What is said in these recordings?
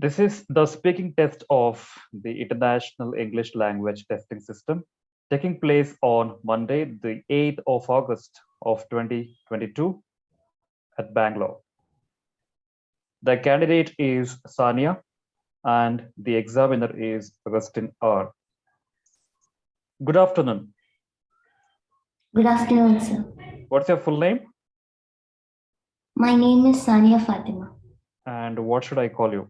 This is the speaking test of the International English Language Testing System, taking place on Monday, the 8th of August of 2022 at Bangalore. The candidate is Sania and the examiner is Augustine R. Good afternoon. Good afternoon, sir. What's your full name My name is Sania Fatima. and what should I call you?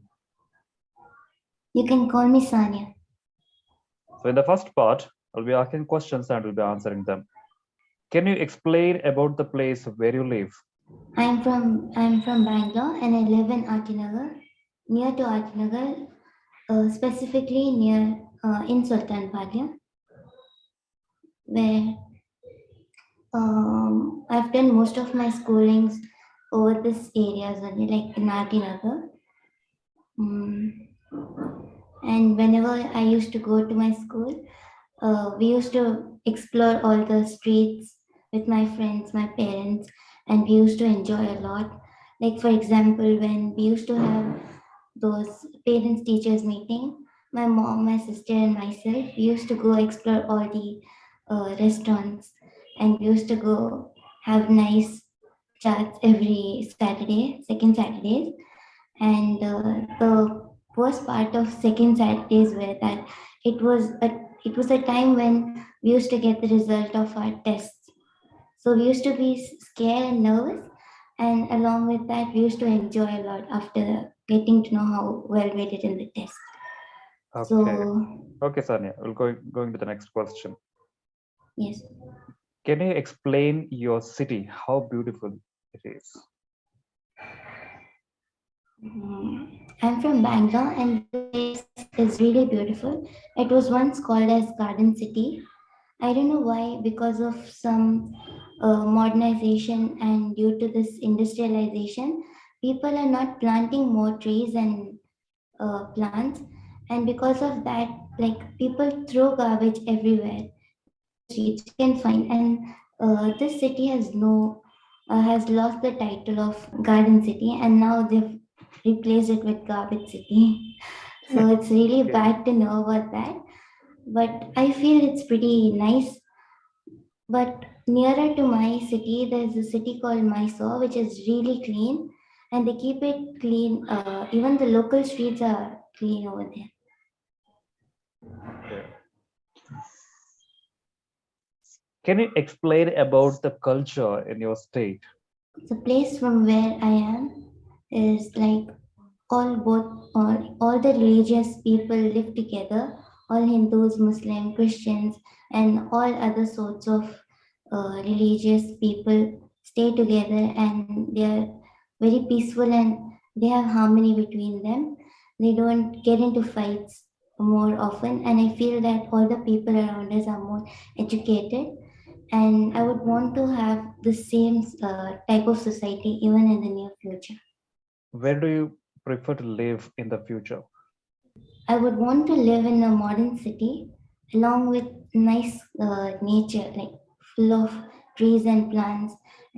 You can call me Sania. So, in the first part, I'll be asking questions and we'll be answering them. Can you explain about the place where you live? I'm from Bangalore and I live in Atinagar, near to Atinagar, specifically near in Sultan Padia, where I've done most of my schoolings over this areas only, like in Atinagar. Mm. And whenever I used to go to my school, we used to explore all the streets with my friends, my parents, and we used to enjoy a lot. Like, for example, when we used to have those parents teachers meeting, my mom, my sister, and myself, we used to go explore all the restaurants, and we used to go have nice chats every Saturday, second Saturdays. And the worst part of second Saturdays were that it was a it was a time when we used to get the result of our tests. So we used to be scared and nervous, and along with that, we used to enjoy a lot after getting to know how well we did in the test. Okay. So Okay, Sanya, we'll going to the next question. yes. Can you explain your city, how beautiful it is? I'm from Bangalore, and this place is really beautiful. It was once called as Garden City. I don't know why, because of some modernization and due to this industrialization, people are not planting more trees and plants, and because of that, like people throw garbage everywhere in the streets. You can find, and this city has lost the title of Garden City, and now they've replaced it with Garbage City. So it's really Okay. bad to know about that, but I feel it's pretty nice. But nearer to my city, there's a city called Mysore, which is really clean, and they keep it clean. Even the local streets are clean over there. Okay. Can you explain about the culture in your state? The place from where I am is like all the religious people live together. All Hindus, Muslim, Christians, and all other sorts of religious people stay together, and they are very peaceful and they have harmony between them. They don't get into fights more often, and I feel that all the people around us are more educated, and I would want to have the same type of society even in the near future. Where do you prefer to live in the future? I would want to live in a modern city along with nice nature, like full of trees and plants,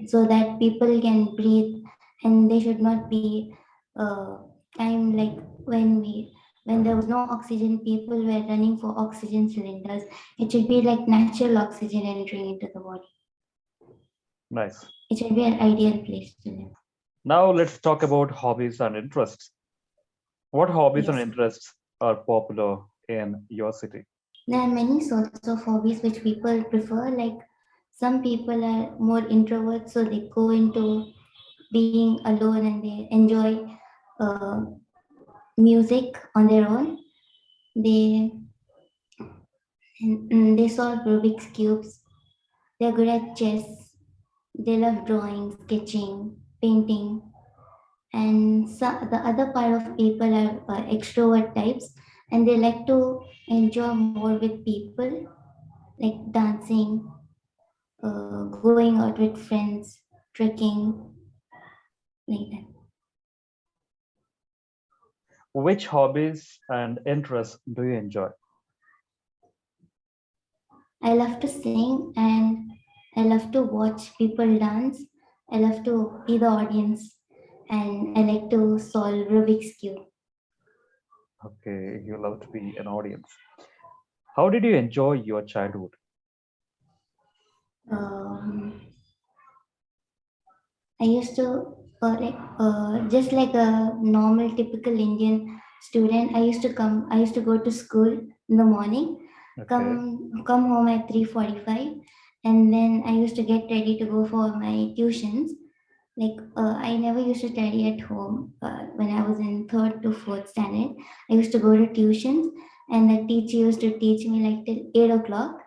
so that people can breathe, and they should not be time like when there was no oxygen, people were running for oxygen cylinders. It should be like natural oxygen entering into the body. Nice. It should be an ideal place to live. Now let's talk about hobbies and interests. What hobbies and Yes. interests are popular in your city? There are many sorts of hobbies which people prefer. Like some people are more introverts, so they go into being alone and they enjoy uh, music on their own. They they solve Rubik's cubes. They're good at chess. They love drawing, sketching, painting, and the other part of people are extrovert types, and they like to enjoy more with people, like dancing, going out with friends, trekking, like that. Which hobbies and interests do you enjoy? I love to sing and I love to watch people dance. I love to be the audience and I like to solve Rubik's Cube. Okay, you love to be an audience. How did you enjoy your childhood? Um, I used to just like a normal typical Indian student. I used to go to school in the morning, Okay, come home at 3:45, and then I used to get ready to go for my tuitions. Like I never used to study at home. When I was in third to fourth standard, I used to go to tuitions, and the teacher used to teach me like till 8 o'clock.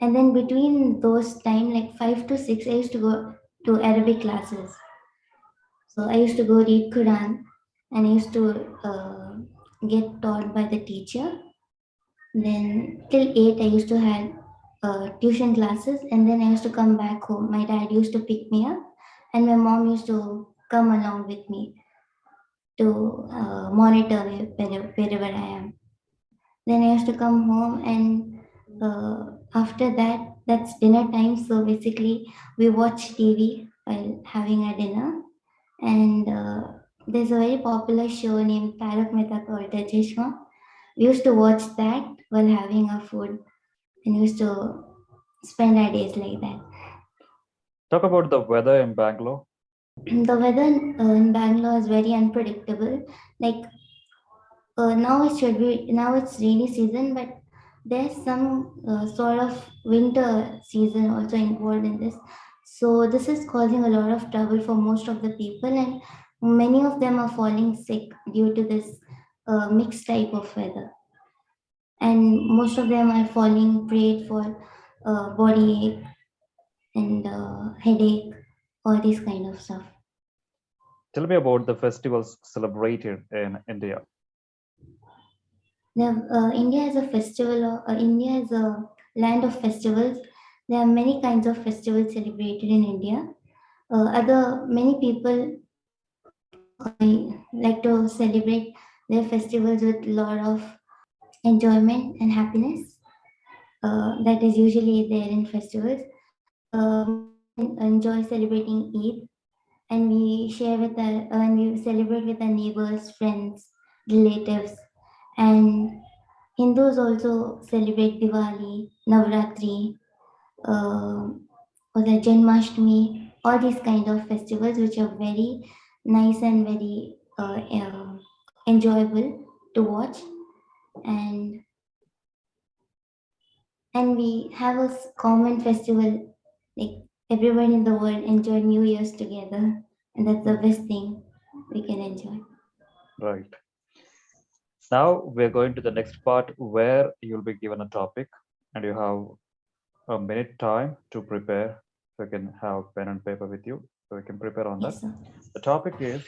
And then between those time, like 5 to 6, I used to go to Arabic classes. So I used to go read Quran, and I used to get taught by the teacher. Then till 8, I used to have tuition classes, and then I used to come back home. My dad used to pick me up, and my mom used to come along with me to monitor me wherever I am. Then I used to come home, and after that, that's dinner time. So basically, we watch TV while having a dinner. And there's a very popular show named Tarak Mehta Ka Ulta Chashma. We used to watch that while having our food, and we used to spend our days like that. talk about the weather in Bangalore. The weather in Bangalore is very unpredictable. Like now it's rainy season, but there's some sort of winter season also involved in this. So this is causing a lot of trouble for most of the people, and many of them are falling sick due to this mixed type of weather. And most of them are falling prey for body ache and headache, all these kind of stuff. Tell me about the festivals celebrated in India. India is a India is a land of festivals. There are many kinds of festivals celebrated in India. Other many people like to celebrate their festivals with a lot of enjoyment and happiness. That is usually there in festivals. Mostly we enjoy celebrating Eid, and we celebrate with our neighbors, friends, relatives, and Hindus also celebrate Diwali, Navratri, uh, or the Janmashtami, all these kind of festivals which are very nice and very enjoyable to watch. And we have a common festival, like everyone in the world enjoy New Year's together, and that's the best thing we can enjoy. Right. Now we're going to the next part where you'll be given a topic and you have a minute time to prepare. So you can have pen and paper with you so you can prepare on that. Yes, sir. The topic is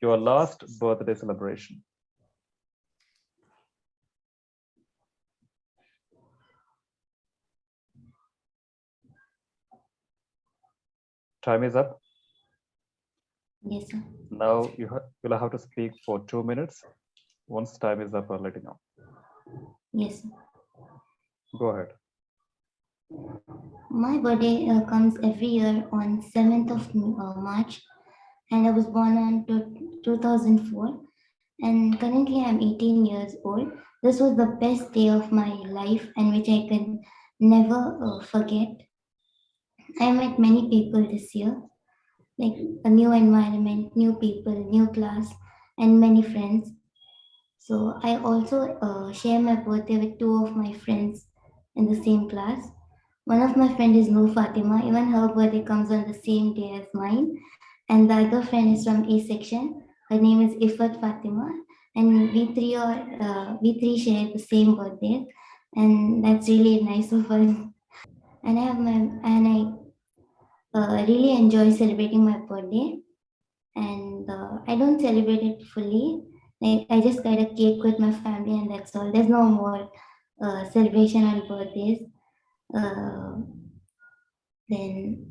your last birthday celebration. Time is up. Yes, sir. Now you'll have to speak for 2 minutes. Once time is up, I'll let you know. Yes, sir. Go ahead. My birthday comes every year on 7th of March, and I was born on 2004. And currently, I'm 18 years old. This was the best day of my life, and which I can never forget. I met many people this year, like a new environment, new people, new class, and many friends. So I also share my birthday with two of my friends in the same class. One of my friend is Noor Fatima. Even her birthday comes on the same day as mine. And the other friend is from A section. Her name is Ifat Fatima. And we three share the same birthday. And that's really nice of us. And I really enjoy celebrating my birthday. And I don't celebrate it fully. Like I just got a cake with my family, and that's all. There's no more celebration on birthdays. Uh, then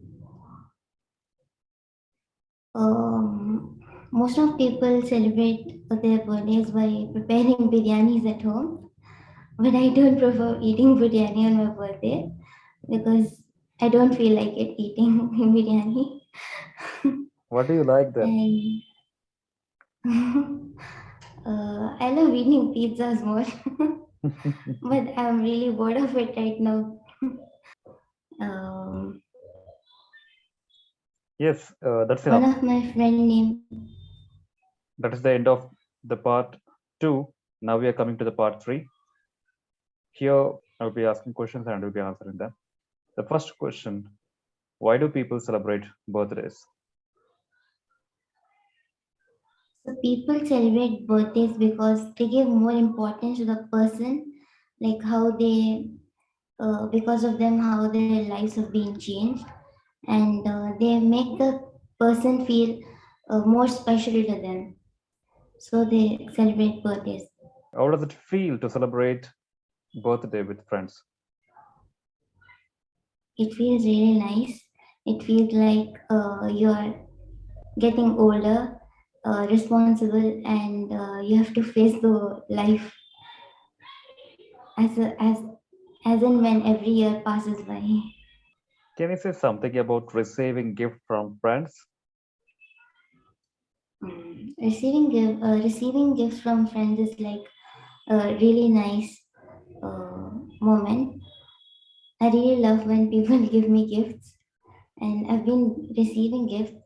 most of people celebrate their birthdays by preparing biryanis at home, but I don't prefer eating biryani on my birthday because I don't feel like eating biryani. What do you like then? And I love eating pizzas more, but I'm really bored of it right now. Um, Yes, that's One enough. of my friend named That is the end of the part two. Now we are coming to the part three. Here I will be asking questions and I will be answering them. The first question: why do people celebrate birthdays? so people celebrate birthdays because they give more importance to the person, like how they, because of them, how their lives have been changed, and they make the person feel more special to them. So they celebrate birthdays. How does it feel to celebrate birthday with friends? It feels really nice. It feels like you are getting older, responsible, and you have to face the life as a, as and when every year passes by. Can you say something about receiving gift from friends? Receiving gifts from friends is like a really nice moment. I really love when people give me gifts, and I've been receiving gifts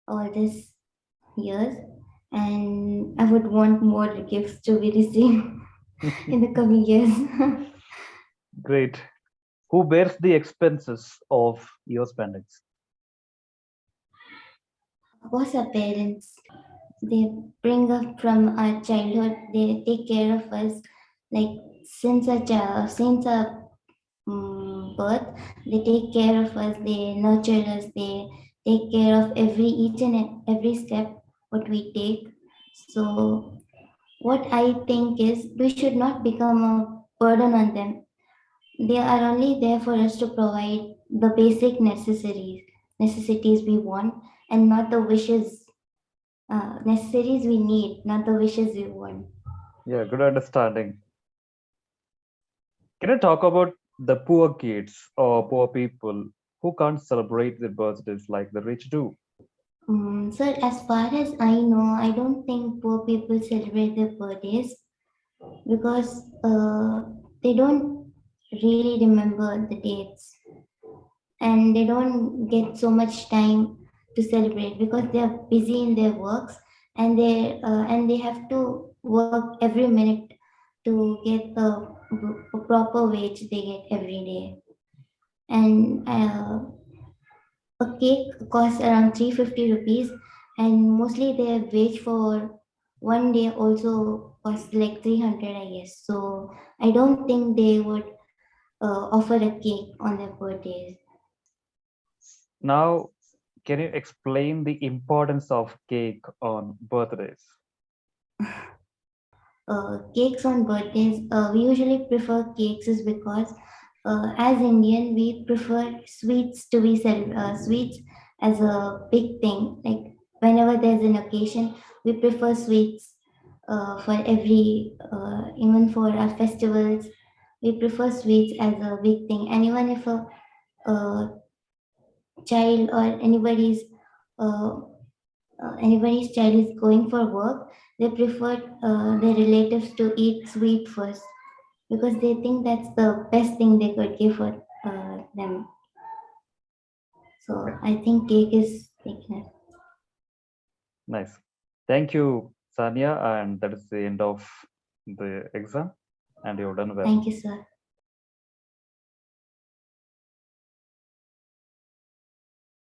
all this years, and I would want more gifts to be received in the coming years. Great. Who bears the expenses of your spendings? Of course, our parents, they bring up from our childhood. They take care of us, like since our birth. They take care of us. They nurture us. They take care of each and every step what we take. So what I think is we should not become a burden on them. They are only there for us to provide the basic necessities we want, and not the wishes. Necessities we need, not the wishes we want. Yeah, good understanding. Can you talk about the poor kids or poor people who can't celebrate their birthdays like the rich do? So as far as I know, I don't think poor people celebrate their birthdays because they don't really remember the dates, and they don't get so much time to celebrate because they are busy in their works, and they have to work every minute to get the proper wage they get every day. And a cake costs around 350 rupees, and mostly their wage for one day also costs like 300, I guess. So I don't think they would offer a cake on their birthdays. Now, can you explain the importance of cake on birthdays? Cakes on birthdays, we usually prefer cakes is because as Indian, we prefer sweets as a big thing. Like whenever there's an occasion, we prefer sweets for even for our festivals. We prefer sweets as a big thing. And even if a child or uh, anybody's child is going for work, they prefer their relatives to eat sweet first because they think that's the best thing they could give for them. Okay, So I think cake is taken it. nice. Thank you, Sanya, and that is the end of the exam, and you've done well. Thank you, sir.